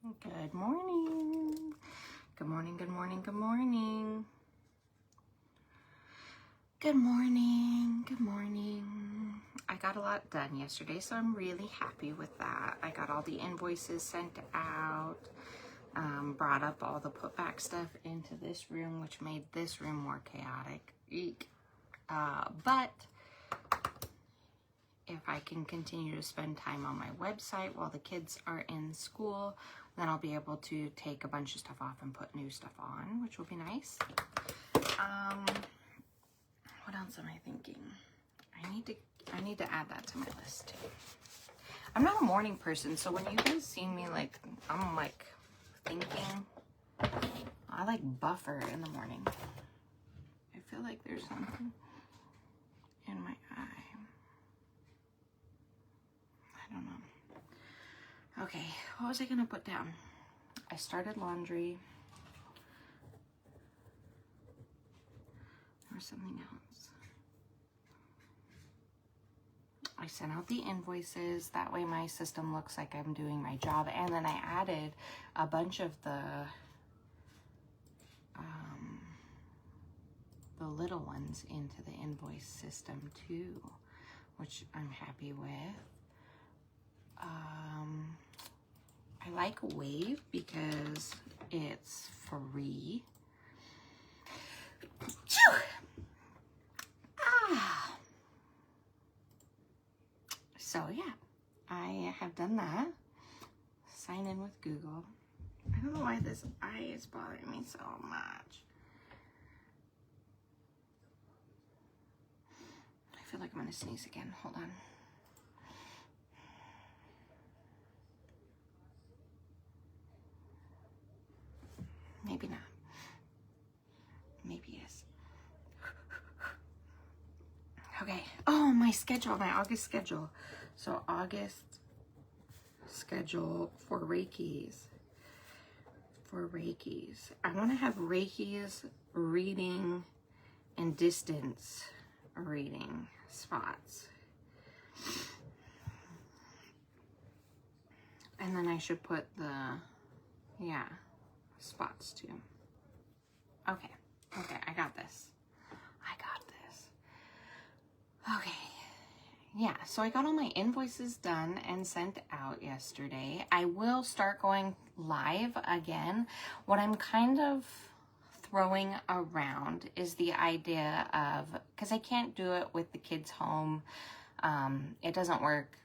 Good morning. Good morning, good morning, good morning. Good morning, good morning. I got a lot done yesterday, so I'm really happy with that. I got all the invoices sent out, brought up all the put back stuff into this room, which made this room more chaotic. Eek. But if I can continue to spend time on my website while the kids are in school, then I'll be able to take a bunch of stuff off and put new stuff on, which will be nice. What else am I thinking? I need to add that to my list too. I'm not a morning person, so when you guys see me I'm thinking, I buffer in the morning. I feel like there's something in my eye. I don't know. Okay, what was I gonna put down? I started laundry. Or something else. I sent out the invoices. That way my system looks like I'm doing my job. And then I added a bunch of the little ones into the invoice system too, which I'm happy with. I like Wave because it's free. So yeah, I have done that. Sign in with Google. I don't know why this eye is bothering me so much. I feel like I'm gonna sneeze again. Hold on. Maybe not. Maybe yes. Okay. Oh, my schedule, my August schedule. So August schedule for Reikis. I want to have Reikis, reading, and distance reading spots. And then I should put the, spots too. Okay, I got this. Okay, yeah, so I got all my invoices done and sent out yesterday. I will start going live again. What I'm kind of throwing around is the idea of, because I can't do it with the kids home, it doesn't work.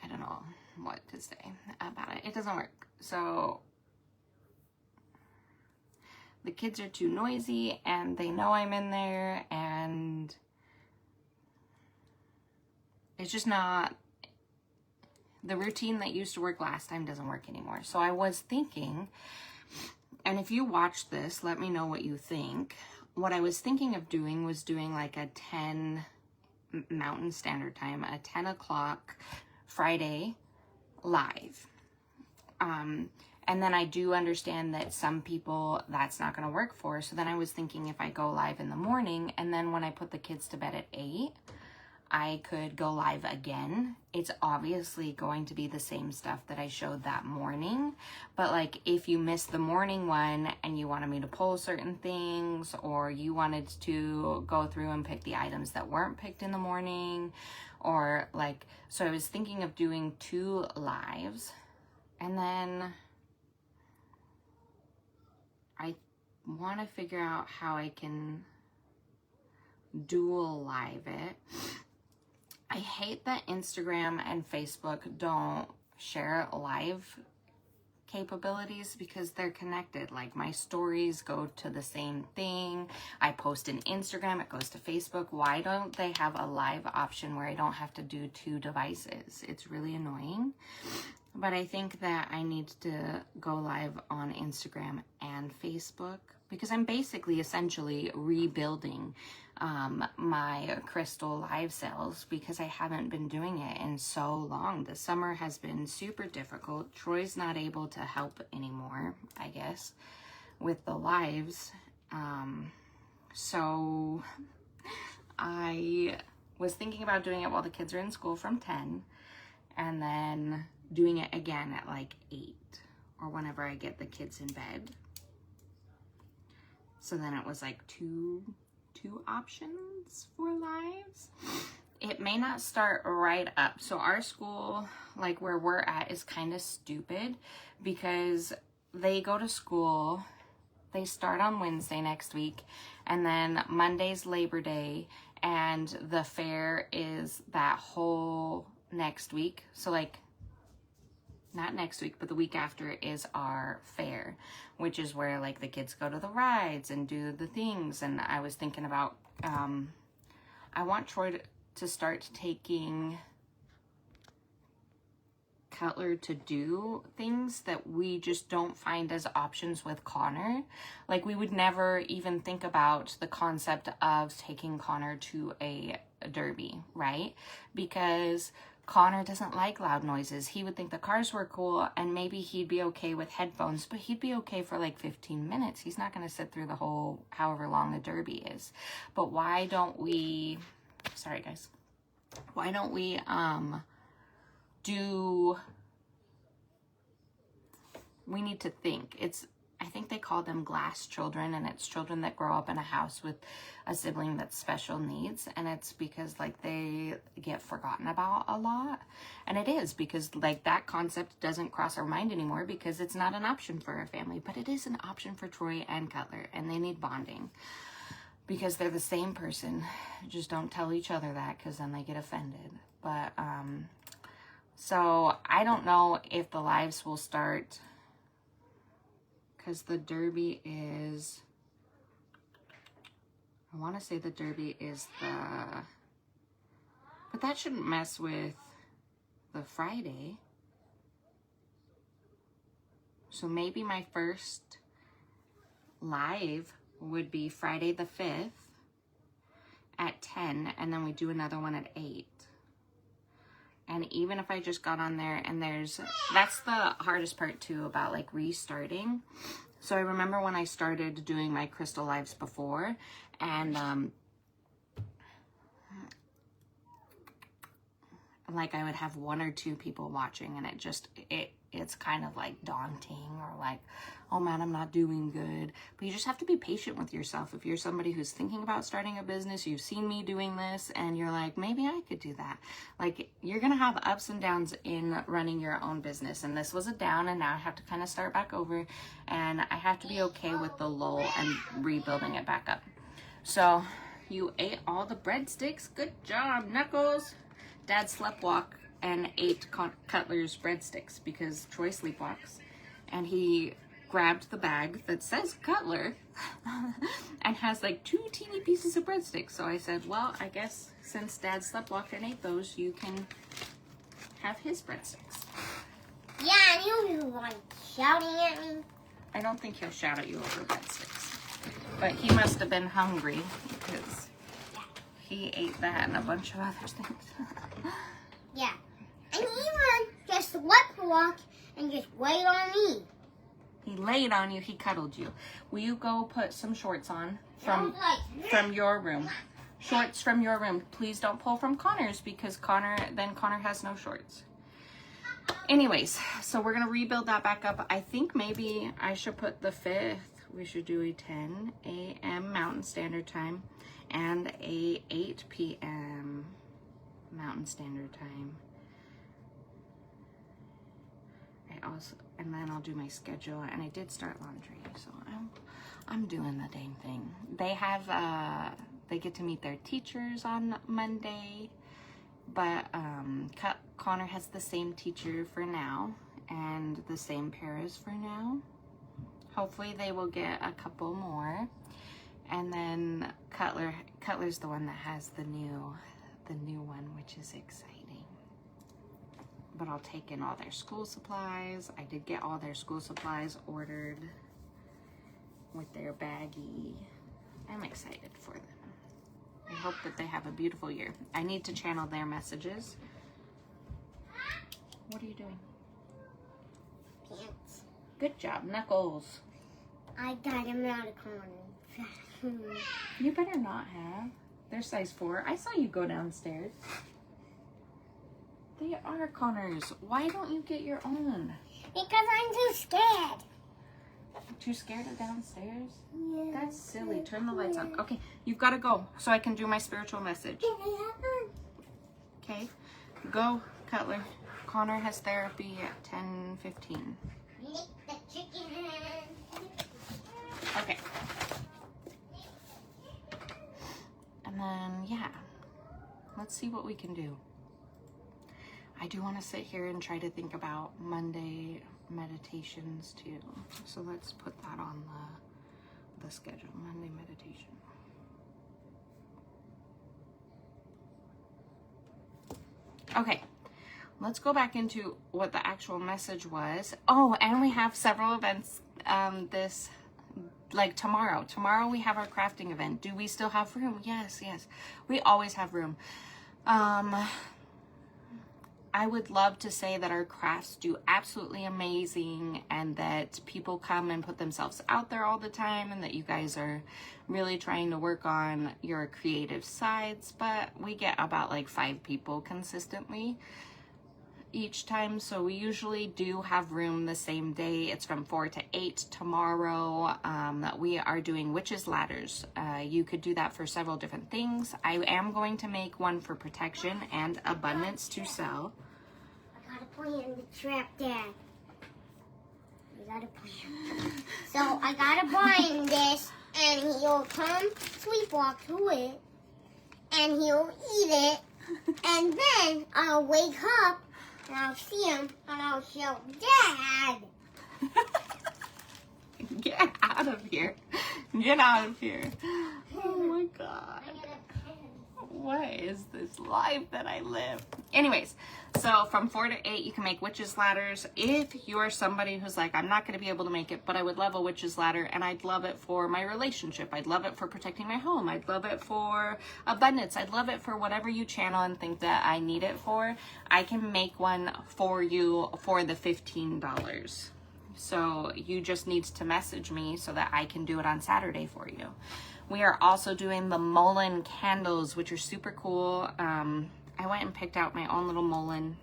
I don't know what to say about it. It doesn't work. So the kids are too noisy and they know I'm in there, and it's just not, the routine that used to work last time doesn't work anymore. So I was thinking, and if you watch this, let me know what you think. What I was thinking of doing was doing like a 10 Mountain Standard Time, a 10 o'clock Friday live. And then I do understand that some people that's not going to work for. So then I was thinking if I go live in the morning, and then when I put the kids to bed at 8, I could go live again. It's obviously going to be the same stuff that I showed that morning. But like if you missed the morning one and you wanted me to pull certain things, or you wanted to go through and pick the items that weren't picked in the morning, or like, so I was thinking of doing 2 lives. And then I want to figure out how I can dual live it. I hate that Instagram and Facebook don't share live capabilities because they're connected. Like my stories go to the same thing. I post in Instagram, it goes to Facebook. Why don't they have a live option where I don't have to do 2 devices? It's really annoying. But I think that I need to go live on Instagram and Facebook because I'm basically essentially rebuilding my Crystal live sales because I haven't been doing it in so long. The summer has been super difficult. Troy's not able to help anymore, I guess, with the lives. So I was thinking about doing it while the kids are in school from 10, and then doing it again at like 8 or whenever I get the kids in bed. So then it was like two options for lives. It may not start right up. So our school, like where we're at, is kind of stupid because they go to school, they start on Wednesday next week, and then Monday's Labor Day, and the fair is that whole next week. So like, not next week, but the week after is our fair, which is where like the kids go to the rides and do the things. And I was thinking about, I want Troy to start taking Cutler to do things that we just don't find as options with Connor. Like we would never even think about the concept of taking Connor to a derby, right? Because Connor doesn't like loud noises. He would think the cars were cool and maybe he'd be okay with headphones, but he'd be okay for like 15 minutes. He's not going to sit through the whole, however long the derby is. But why don't we, sorry guys, why don't we we need to think. I think they call them glass children, and it's children that grow up in a house with a sibling that's special needs, and it's because like they get forgotten about a lot. And it is because like that concept doesn't cross our mind anymore because it's not an option for our family, but it is an option for Troy and Cutler, and they need bonding because they're the same person. Just don't tell each other that because then they get offended. But so I don't know if the lives will start because the derby is, I want to say the derby is but that shouldn't mess with the Friday. So maybe my first live would be Friday the 5th at 10, and then we do another one at 8. And even if I just got on there and that's the hardest part too about like restarting. So I remember when I started doing my crystal lives before, and like I would have 1 or 2 people watching, and it's kind of like daunting, or like, oh man, I'm not doing good. But you just have to be patient with yourself. If you're somebody who's thinking about starting a business, you've seen me doing this, and you're like, maybe I could do that. Like, you're gonna have ups and downs in running your own business, and this was a down, and now I have to kind of start back over, and I have to be okay with the lull and rebuilding it back up. So you ate all the breadsticks. Good job, Knuckles. Dad sleptwalk and ate Cutler's breadsticks because Troy sleepwalks, and he grabbed the bag that says Cutler and has like 2 teeny pieces of breadsticks. So I said, well, I guess since Dad sleptwalked and ate those, you can have his breadsticks. Yeah, I knew you were shouting at me. I don't think he'll shout at you over breadsticks, but he must have been hungry because he ate that and a bunch of other things. Yeah. And even just sleptwalk and just wait on me. He laid on you, he cuddled you. Will you go put some shorts on from your room? Shorts from your room. Please don't pull from Connor's because Connor has no shorts. Anyways, so we're going to rebuild that back up. I think maybe I should put the 5th. We should do a 10 a.m. Mountain Standard Time and a 8 p.m. Mountain Standard Time. And then I'll do my schedule, and I did start laundry, so I'm doing the dang thing. They have they get to meet their teachers on Monday, but Connor has the same teacher for now and the same paras for now. Hopefully they will get a couple more, and then Cutler's the one that has the new one, which is exciting. But I'll take in all their school supplies. I did get all their school supplies ordered with their baggie. I'm excited for them. I hope that they have a beautiful year. I need to channel their messages. What are you doing? Pants. Good job, Knuckles. I got him out of corner. You better not have. They're size 4. I saw you go downstairs. They are Connor's. Why don't you get your own? Because I'm too scared. Too scared of downstairs? Yeah. That's silly. Turn the lights on. Okay, you've got to go so I can do my spiritual message. Okay, go, Cutler. Connor has therapy at 10:15. Lick the chicken. Okay. And then, yeah, let's see what we can do. I do want to sit here and try to think about Monday meditations too. So let's put that on the schedule, Monday meditation. Okay, let's go back into what the actual message was. Oh, and we have several events like tomorrow. Tomorrow we have our crafting event. Do we still have room? Yes. We always have room. I would love to say that our crafts do absolutely amazing and that people come and put themselves out there all the time and that you guys are really trying to work on your creative sides, but we get about like 5 people consistently each time, so we usually do have room the same day. It's from 4 to 8 tomorrow. We are doing witches ladders. You could do that for several different things. I am going to make one for protection and abundance to sell. I got a plan to trap Dad. I got a plan. So I gotta bind this, and he'll come sleepwalk to it, and he'll eat it, and then I'll wake up. And I'll see him, and I'll show Dad. Get out of here. Get out of here. Oh my God. What is this life that I live? Anyways, so from 4 to 8, you can make witches ladders. If you're somebody who's like, I'm not going to be able to make it, but I would love a witches ladder, and I'd love it for my relationship. I'd love it for protecting my home. I'd love it for abundance. I'd love it for whatever you channel and think that I need it for. I can make one for you for the $15. So you just need to message me so that I can do it on Saturday for you. We are also doing the Mullen candles, which are super cool. I went and picked out my own little Mullen,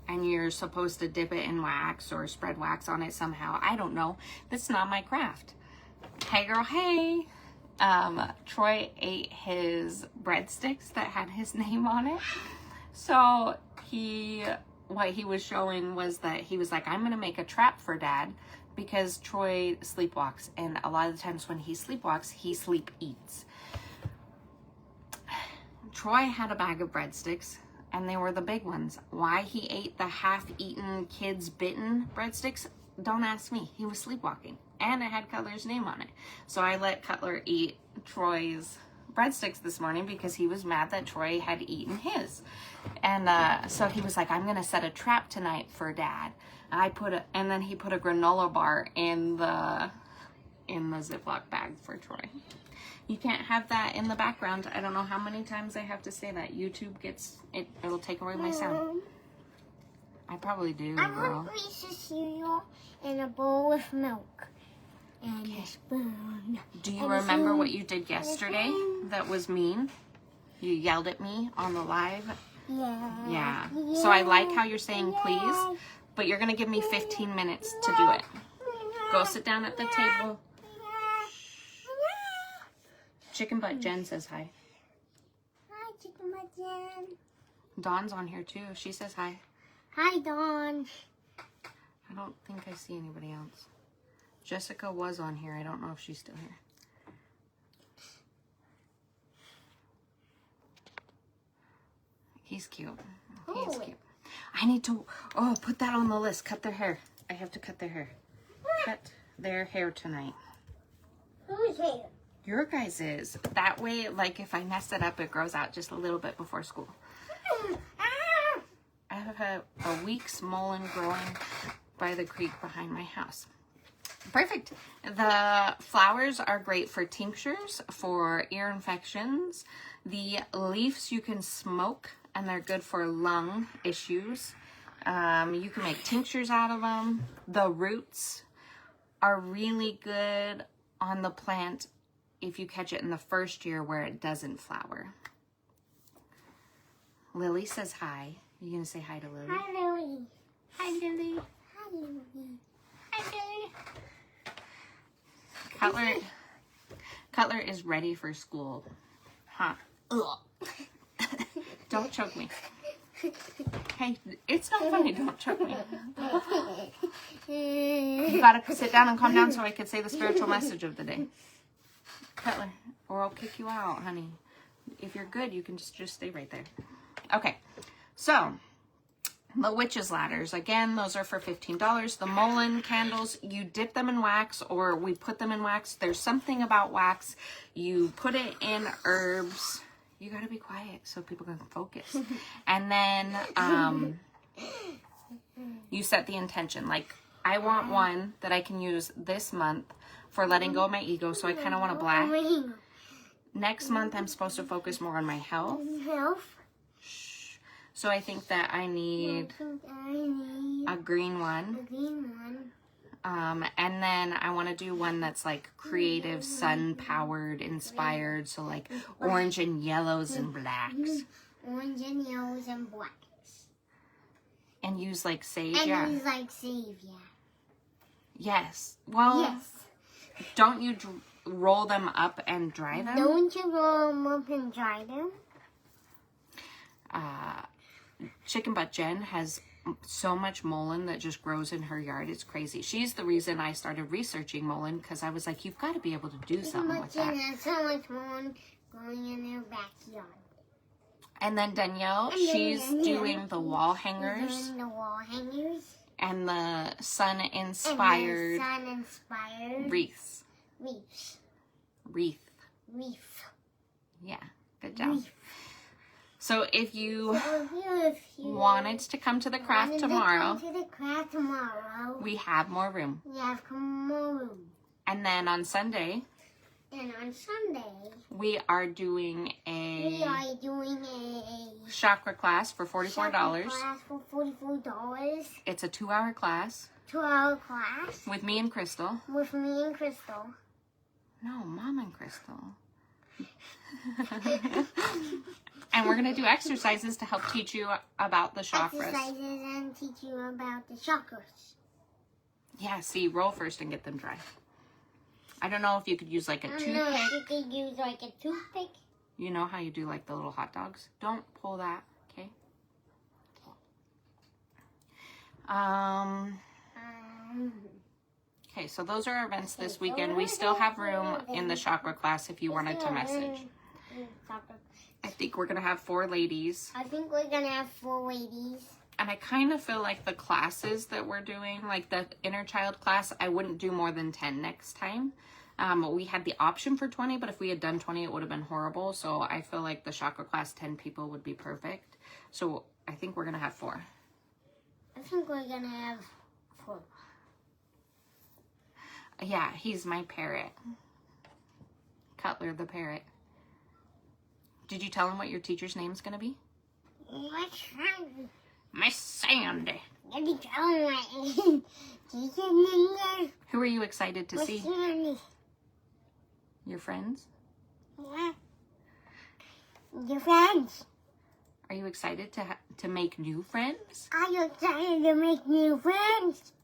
and you're supposed to dip it in wax or spread wax on it somehow. I don't know. That's not my craft. Hey girl, hey. Troy ate his breadsticks that had his name on it. So what he was showing was that he was like, I'm going to make a trap for Dad, because Troy sleepwalks, and a lot of the times when he sleepwalks, he sleep eats. Troy had a bag of breadsticks, and they were the big ones. Why he ate the half-eaten, kids bitten breadsticks, don't ask me. He was sleepwalking, and it had Cutler's name on it. So I let Cutler eat Troy's breadsticks this morning because he was mad that Troy had eaten his. And so he was like, I'm gonna set a trap tonight for Dad. And then he put a granola bar in the Ziploc bag for Troy. You can't have that in the background. I don't know how many times I have to say that. YouTube gets it. It'll take away my sound. I probably do, I girl. want Reese's cereal in a bowl with milk and a spoon. Do you remember what you did yesterday that was mean? You yelled at me on the live. Yeah. So I like how you're saying please, but you're gonna give me 15 minutes to do it. Go sit down at the table. Chicken Butt Jen says hi. Hi, Chicken Butt Jen. Dawn's on here too. She says hi. Hi, Dawn. I don't think I see anybody else. Jessica was on here. I don't know if she's still here. He's cute. He's cute. I need to, put that on the list. Cut their hair. I have to cut their hair. Cut their hair tonight. Who's here? Your guys' is. That way, like, if I mess it up, it grows out just a little bit before school. I have a week's mullein growing by the creek behind my house. Perfect. The flowers are great for tinctures, for ear infections. The leaves you can smoke, and they're good for lung issues. You can make tinctures out of them. The roots are really good on the plant if you catch it in the first year where it doesn't flower. Lily says hi. you going to say hi to Lily? Hi, Lily. Hi, Lily. Hi, Lily. Hi, Lily. Cutler is ready for school. Huh. Ugh. Don't choke me. Hey, it's not funny. Don't choke me. You gotta sit down and calm down so I can say the spiritual message of the day. Cutler, or I'll kick you out, honey. If you're good, you can just stay right there. Okay, so the witch's ladders, again, those are for $15. The Mullen candles, you dip them in wax or we put them in wax. There's something about wax. You put it in herbs. You gotta be quiet so people can focus. And then you set the intention. Like, I want one that I can use this month for letting go of my ego, so I kind of want a black. Next month, I'm supposed to focus more on my health. Shh. So I think that I need a green one. And then I want to do one that's like creative, sun-powered, inspired. So like orange and yellows and blacks. Orange and yellows and blacks. And use like sage, And yeah. use like sage, yeah. Yes. Well, Yes. don't you roll them up and dry them? Don't you roll them up and dry them? Chicken Butt Jen has so much mullein that just grows in her yard. It's crazy. She's the reason I started researching mullein, because I was like, you've got to be able to do something with that. Has so much mullein growing in their backyard. And then Danielle, she's doing the wall hangers. Doing the wall hangers. And the sun-inspired wreaths. Wreath. Yeah, good job. So if you wanted to come to the craft tomorrow, we have more room. And then on Sunday, we are doing a chakra class for $44. It's a 2-hour class. 2-hour class. With me and Crystal. No, Mom and Crystal. And we're going to do exercises to help teach you about the chakras. Exercises and teach you about the chakras. Yeah, see, roll first and get them dry. I don't know if you could use like a toothpick. No, you could use like a toothpick. You know how you do like the little hot dogs? Don't pull that, okay? Okay, so those are our events this weekend. We still have room in the chakra class if you wanted to message. I think we're going to have 4 ladies. I think we're going to have 4 ladies. And I kind of feel like the classes that we're doing, like the inner child class, I wouldn't do more than 10 next time. We had the option for 20, but if we had done 20, it would have been horrible. So I feel like the chakra class, 10 people would be perfect. So I think we're going to have 4. I think we're going to have 4. Yeah, he's my parrot. Cutler the parrot. Did you tell him what your teacher's name's going to be? Miss Sandy. Who are you excited to see? Your friends? Yeah. Your friends. Are you excited to make new friends? Are you excited to make new friends?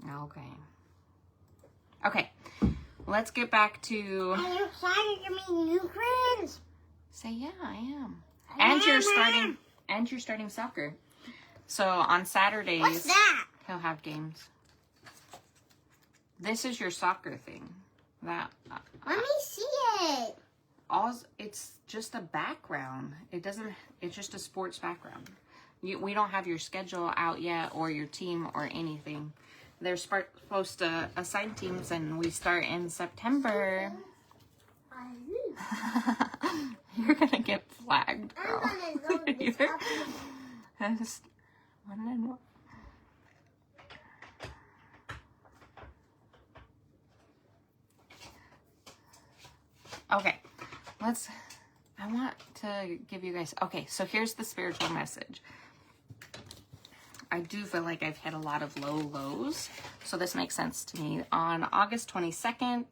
Okay. Okay. Let's get back to... Are you excited to make new friends? Say, yeah, I am. And you're starting soccer. So on Saturdays, What's that? he'll have games. This is your soccer thing. That Let me see it. it's just a background. It's just a sports background. We don't have your schedule out yet or your team or anything. They're supposed to assign teams and we start in September. You're gonna get flagged, girl. I'm gonna load this up. Just one and one. Okay, I want to give you guys, okay, so here's the spiritual message. I do feel like I've hit a lot of low lows. So this makes sense to me. On August 22nd,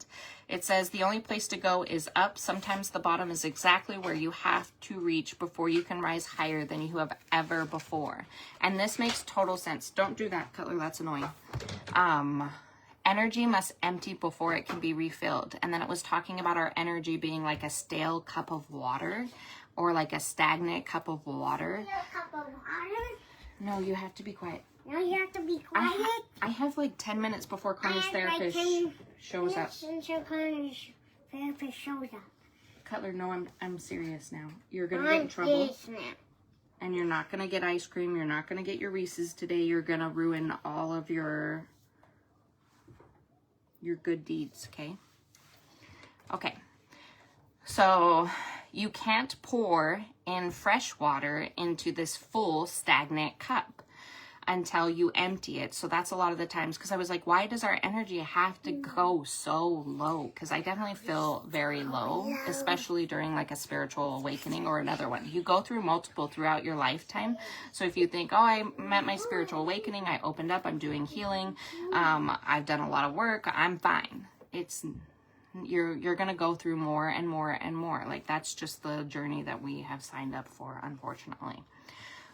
it says the only place to go is up. Sometimes the bottom is exactly where you have to reach before you can rise higher than you have ever before. And this makes total sense. Don't do that, Cutler. That's annoying. Energy must empty before it can be refilled. And then it was talking about our energy being like a stale cup of water or like a stagnant cup of water. A cup of water? No, you have to be quiet. No, you have to be quiet. I have like 10 minutes before Connor's therapist shows up. Until Connor's therapist shows up. Cutler, no, I'm serious now. You're going to get in trouble. And you're not going to get ice cream. You're not going to get your Reese's today. You're going to ruin all of your good deeds, okay? Okay. So you can't pour in fresh water into this full stagnant cup until you empty it. So that's a lot of the times, because I was like, why does our energy have to go so low? Because I definitely feel very low, especially during like a spiritual awakening or another one. You go through multiple throughout your lifetime. So if you think, oh, I met my spiritual awakening, I opened up, I'm doing healing, I've done a lot of work, I'm fine. You're gonna go through more and more and more. Like, that's just the journey that we have signed up for, unfortunately.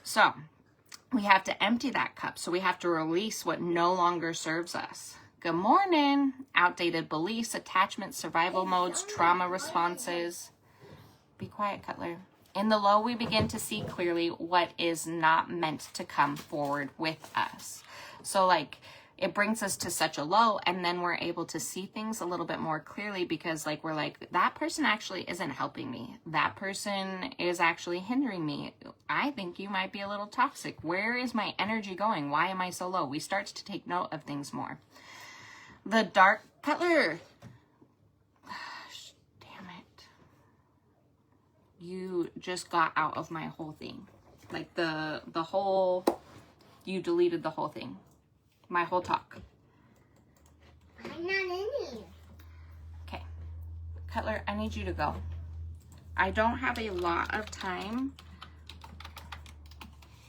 So we have to empty that cup. So we have to release what no longer serves us. Good morning. Outdated beliefs, attachments, survival modes, trauma responses. Be quiet, Cutler. In the low, we begin to see clearly what is not meant to come forward with us. So like, it brings us to such a low, and then we're able to see things a little bit more clearly, because like, we're like, that person actually isn't helping me. That person is actually hindering me. I think you might be a little toxic. Where is my energy going? Why am I so low? We start to take note of things more. The dark, Cutler. Gosh, damn it. You just got out of my whole thing. Like the whole, you deleted the whole thing. My whole talk. I'm not in here. Okay. Cutler, I need you to go. I don't have a lot of time.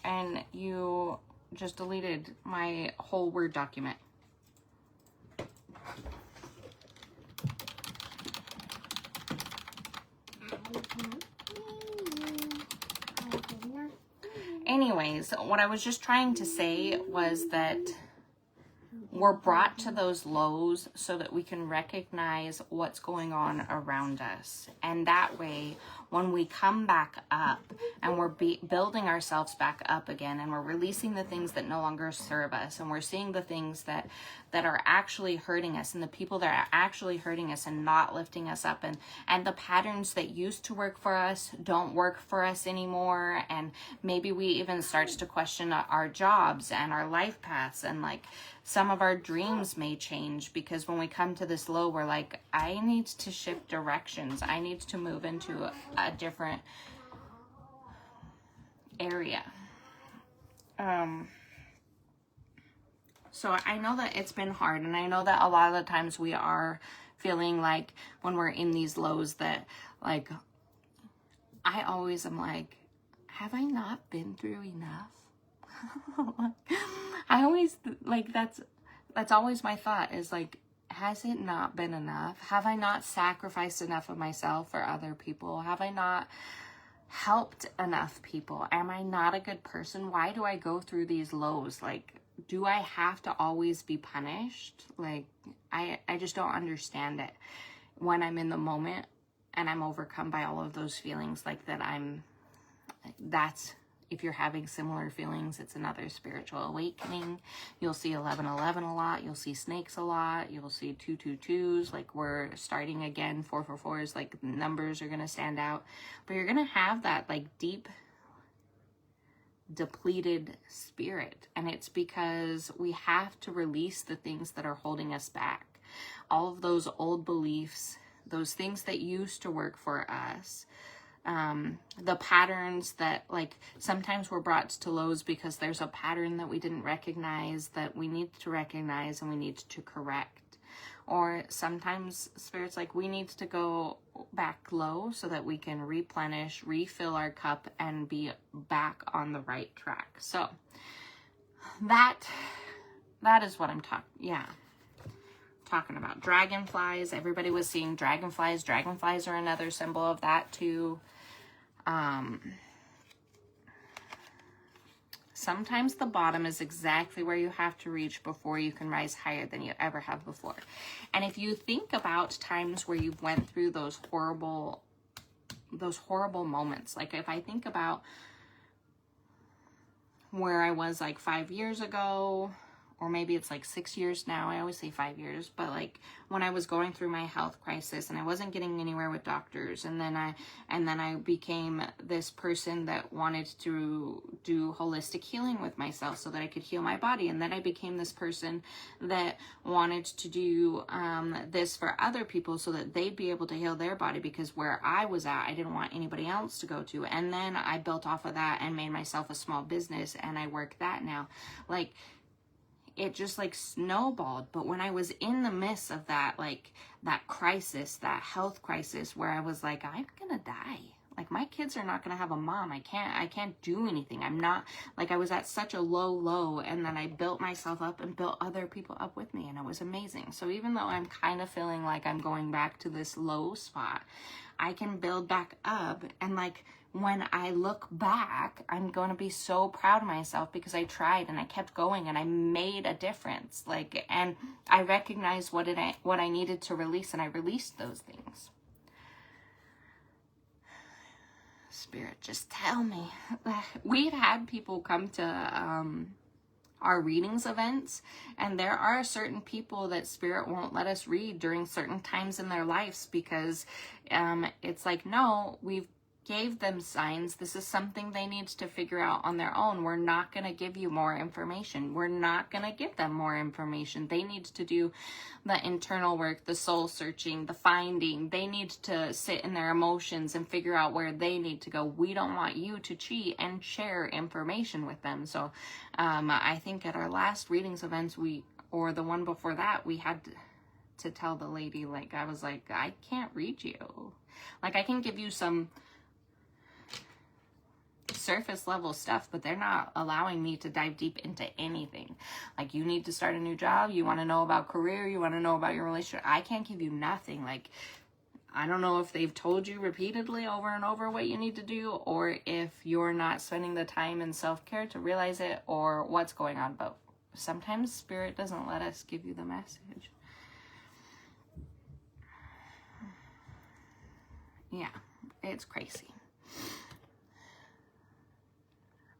And you just deleted my whole Word document. Anyways, what I was just trying to say was that we're brought to those lows so that we can recognize what's going on around us. And that way, when we come back up and we're building ourselves back up again, and we're releasing the things that no longer serve us, and we're seeing the things that are actually hurting us, and the people that are actually hurting us and not lifting us up, and the patterns that used to work for us don't work for us anymore. And maybe we even starts to question our jobs and our life paths, and like, some of our dreams may change, because when we come to this low, we're like, I need to shift directions. I need to move into a different area. So I know that it's been hard, and I know that a lot of the times we are feeling like, when we're in these lows, that like, I always am like, have I not been through enough? I always like, that's always my thought, is like, has it not been enough? Have I not sacrificed enough of myself for other people? Have I not helped enough people? Am I not a good person? Why do I go through these lows? Like, do I have to always be punished? Like, I just don't understand it. When I'm in the moment and I'm overcome by all of those feelings, like that, that's, if you're having similar feelings, it's another spiritual awakening. You'll see 1111 a lot. You'll see snakes a lot. You'll see 222s. Like, we're starting again. 444s, like, numbers are going to stand out. But you're going to have that, like, deep, depleted spirit. And it's because we have to release the things that are holding us back. All of those old beliefs, those things that used to work for us. The patterns that, like, sometimes we're brought to lows because there's a pattern that we didn't recognize, that we need to recognize and we need to correct. Or sometimes Spirit's like, we need to go back low so that we can replenish, refill our cup, and be back on the right track. So that is what I'm talking about. Dragonflies. Everybody was seeing dragonflies. Dragonflies are another symbol of that too. Sometimes the bottom is exactly where you have to reach before you can rise higher than you ever have before. And if you think about times where you went through those horrible moments, like if I think about where I was like 5 years ago, or maybe it's like 6 years now. I always say 5 years, but like when I was going through my health crisis and I wasn't getting anywhere with doctors, and then I became this person that wanted to do holistic healing with myself so that I could heal my body, and then I became this person that wanted to do this for other people so that they'd be able to heal their body, because where I was at, I didn't want anybody else to go to. And then I built off of that and made myself a small business, and I work that now. Like, it just like snowballed. But when I was in the midst of that, like that crisis, that health crisis, where I was like, I'm gonna die. Like, my kids are not gonna have a mom. I can't do anything. I'm not, like, I was at such a low, and then I built myself up and built other people up with me, and it was amazing. So even though I'm kind of feeling like I'm going back to this low spot, I can build back up. And like, when I look back, I'm going to be so proud of myself because I tried and I kept going and I made a difference. Like, and I recognized what I needed to release, and I released those things. Spirit, just tell me. We've had people come to our readings events, and there are certain people that Spirit won't let us read during certain times in their lives, because it's like, no, we've gave them signs. This is something they need to figure out on their own. We're not going to give you more information. We're not going to give them more information. They need to do the internal work, the soul searching, the finding. They need to sit in their emotions and figure out where they need to go. We don't want you to cheat and share information with them. So I think at our last readings events, or the one before that, we had to tell the lady, like, I was like, I can't read you. Like, I can give you some surface level stuff, but they're not allowing me to dive deep into anything. Like, you need to start a new job, you want to know about career, you want to know about your relationship, I can't give you nothing. Like, I don't know if they've told you repeatedly over and over what you need to do, or if you're not spending the time in self-care to realize it, or what's going on. But sometimes Spirit doesn't let us give you the message. Yeah, it's crazy.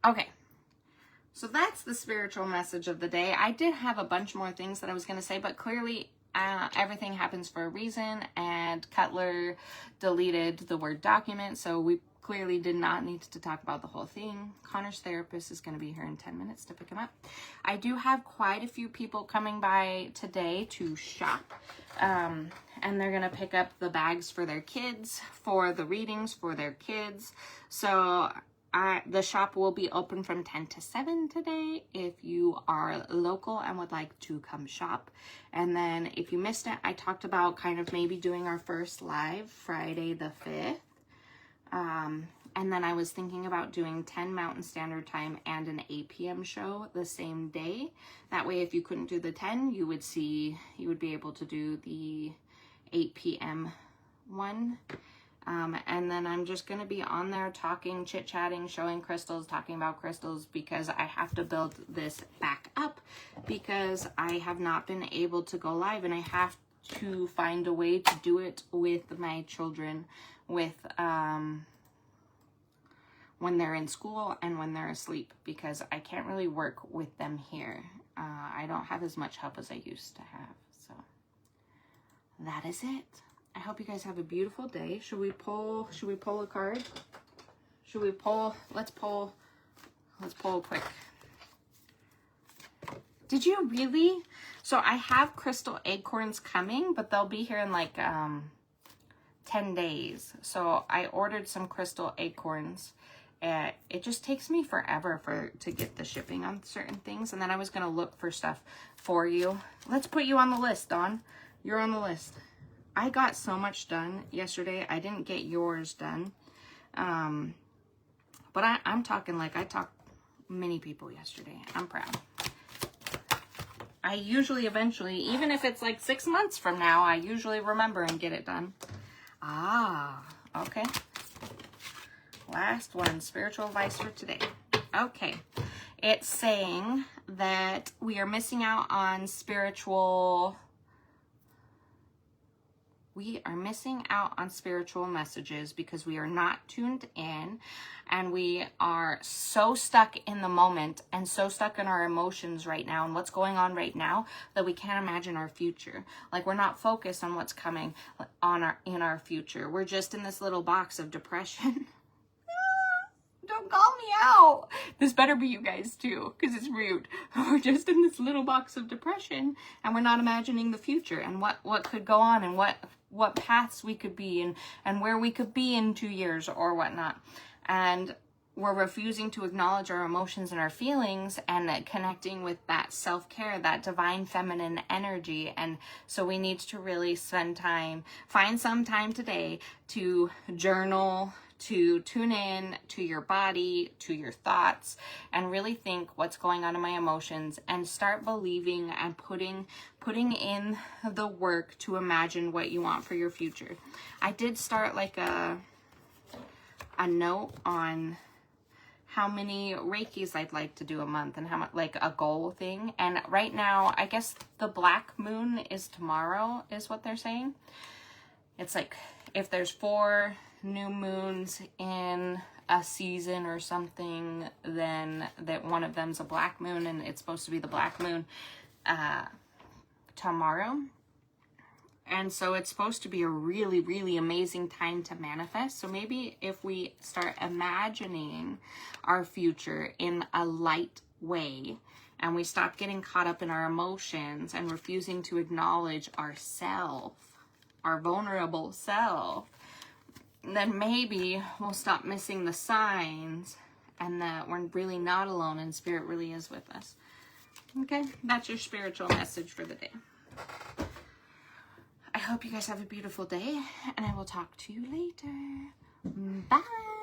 Okay, so that's the spiritual message of the day. I did have a bunch more things that I was going to say, but clearly everything happens for a reason, and Cutler deleted the word document, so we clearly did not need to talk about the whole thing. Connor's therapist is going to be here in 10 minutes to pick him up. I do have quite a few people coming by today to shop, and they're going to pick up the bags for their kids, for the readings for their kids. So the shop will be open from 10 to 7 today if you are local and would like to come shop. And then if you missed it, I talked about kind of maybe doing our first live Friday the 5th. And then I was thinking about doing 10 Mountain Standard Time and an 8 p.m. show the same day. That way, if you couldn't do the 10, you would be able to do the 8 p.m. one. And then I'm just going to be on there talking, chit-chatting, showing crystals, talking about crystals, because I have to build this back up, because I have not been able to go live, and I have to find a way to do it with my children, with when they're in school and when they're asleep, because I can't really work with them here. I don't have as much help as I used to have. So that is it. I hope you guys have a beautiful day. Should we pull a card? Let's pull quick. Did you really? So I have crystal acorns coming, but they'll be here in like 10 days. So I ordered some crystal acorns. It just takes me forever to get the shipping on certain things. And then I was going to look for stuff for you. Let's put you on the list, Dawn. You're on the list. I got so much done yesterday. I didn't get yours done. But I'm talking like I talked many people yesterday. I'm proud. I usually eventually, even if it's like 6 months from now, I usually remember and get it done. Ah, okay. Last one, spiritual advice for today. Okay. It's saying that we are missing out on spiritual messages because we are not tuned in, and we are so stuck in the moment and so stuck in our emotions right now and what's going on right now that we can't imagine our future. Like, we're not focused on what's coming in our future. We're just in this little box of depression. Don't call me out. This better be you guys too, because it's rude. We're just in this little box of depression, and we're not imagining the future and what could go on and what paths we could be and where we could be in 2 years or whatnot. And we're refusing to acknowledge our emotions and our feelings and connecting with that self-care, that divine feminine energy. And so we need to really find some time today to journal, to tune in to your body, to your thoughts, and really think what's going on in my emotions, and start believing and putting in the work to imagine what you want for your future. I did start like a note on how many Reikis I'd like to do a month and how much, like a goal thing. And right now, I guess the black moon is tomorrow, is what they're saying. It's like if there's 4 new moons in a season or something, then that one of them's a black moon, and it's supposed to be the black moon tomorrow. And so it's supposed to be a really, really amazing time to manifest. So maybe if we start imagining our future in a light way, and we stop getting caught up in our emotions and refusing to acknowledge ourself, our vulnerable self, then maybe we'll stop missing the signs, and that we're really not alone and spirit really is with us. Okay, that's your spiritual message for the day. I hope you guys have a beautiful day, and I will talk to you later. Bye.